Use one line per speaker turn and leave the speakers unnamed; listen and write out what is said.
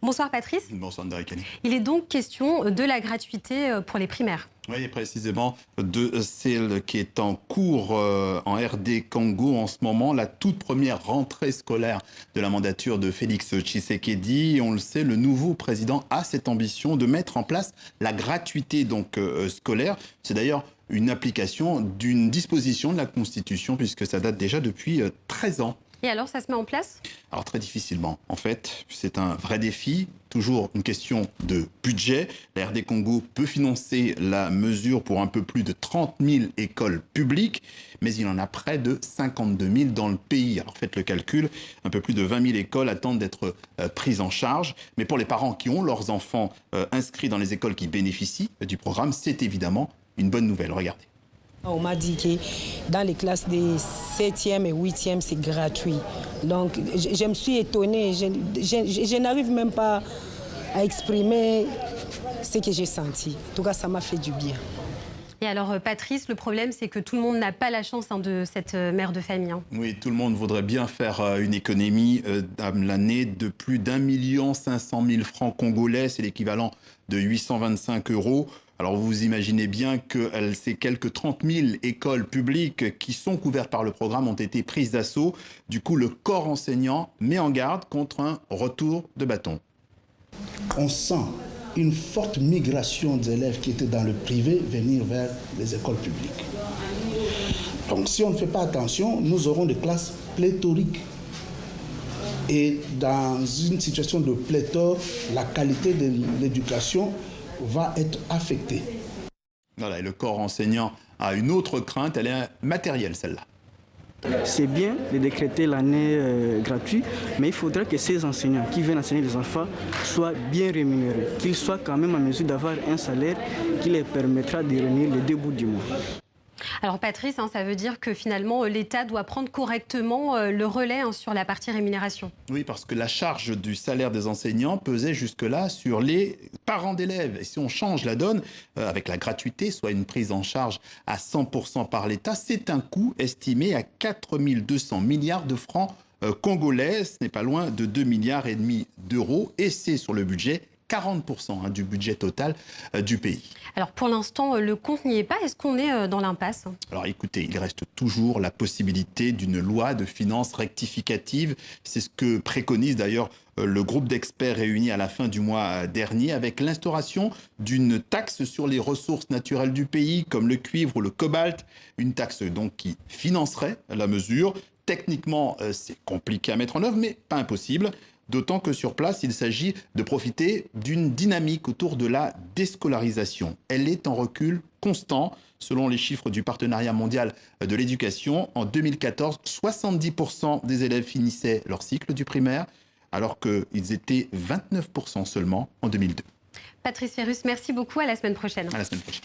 Bonsoir Patrice.
Bonsoir Ndari-Kani.
Il est donc question de la gratuité pour les primaires.
Oui, précisément de celle qui est en cours en RD Congo en ce moment, la toute première rentrée scolaire de la mandature de Félix Tshisekedi. On le sait, le nouveau président a cette ambition de mettre en place la gratuité scolaire. C'est d'ailleurs une application d'une disposition de la Constitution puisque ça date déjà depuis 13 ans.
Et alors, ça se met en place?
Alors très difficilement. En fait, c'est un vrai défi, toujours une question de budget. La RD Congo peut financer la mesure pour un peu plus de 30 000 écoles publiques, mais il en a près de 52 000 dans le pays. Alors faites le calcul, un peu plus de 20 000 écoles attendent d'être prises en charge. Mais pour les parents qui ont leurs enfants inscrits dans les écoles qui bénéficient du programme, c'est évidemment une bonne nouvelle. Regardez.
On m'a dit que dans les classes des 7e et 8e, c'est gratuit. Donc, je me suis étonnée. Je n'arrive même pas à exprimer ce que j'ai senti. En tout cas, ça m'a fait du bien.
Et alors, Patrice, le problème, c'est que tout le monde n'a pas la chance de cette mère de famille.
Oui, tout le monde voudrait bien faire une économie à l'année de plus d'1 500 000 francs congolais. C'est l'équivalent de 825 €. Alors vous imaginez bien que ces quelques 30 000 écoles publiques qui sont couvertes par le programme ont été prises d'assaut. Du coup, le corps enseignant met en garde contre un retour de bâton.
On sent une forte migration d'élèves qui étaient dans le privé venir vers les écoles publiques. Donc si on ne fait pas attention, nous aurons des classes pléthoriques. Et dans une situation de pléthore, la qualité de l'éducation va être affectée.
Voilà, et le corps enseignant a une autre crainte, elle est matérielle celle-là.
C'est bien de décréter l'année gratuite, mais il faudrait que ces enseignants qui viennent enseigner les enfants soient bien rémunérés, qu'ils soient quand même en mesure d'avoir un salaire qui les permettra de réunir les 2 bouts du mois.
Alors Patrice, ça veut dire que finalement l'État doit prendre correctement le relais sur la partie rémunération.
Oui, parce que la charge du salaire des enseignants pesait jusque-là sur les parents d'élèves. Et si on change la donne, avec la gratuité, soit une prise en charge à 100% par l'État, c'est un coût estimé à 4 200 milliards de francs congolais. Ce n'est pas loin de 2,5 milliards d'euros. Et c'est sur le budget 40% du budget total du pays.
Alors pour l'instant, le compte n'y est pas. Est-ce qu'on est dans l'impasse?
Alors écoutez, il reste toujours la possibilité d'une loi de finances rectificative. C'est ce que préconise d'ailleurs le groupe d'experts réuni à la fin du mois dernier avec l'instauration d'une taxe sur les ressources naturelles du pays comme le cuivre ou le cobalt. Une taxe donc qui financerait la mesure. Techniquement, c'est compliqué à mettre en œuvre, mais pas impossible. D'autant que sur place, il s'agit de profiter d'une dynamique autour de la déscolarisation. Elle est en recul constant. Selon les chiffres du Partenariat mondial de l'éducation, en 2014, 70% des élèves finissaient leur cycle du primaire, alors qu'ils étaient 29% seulement en 2002.
Patrice Ferrus, merci beaucoup. À la semaine prochaine.
À la semaine prochaine.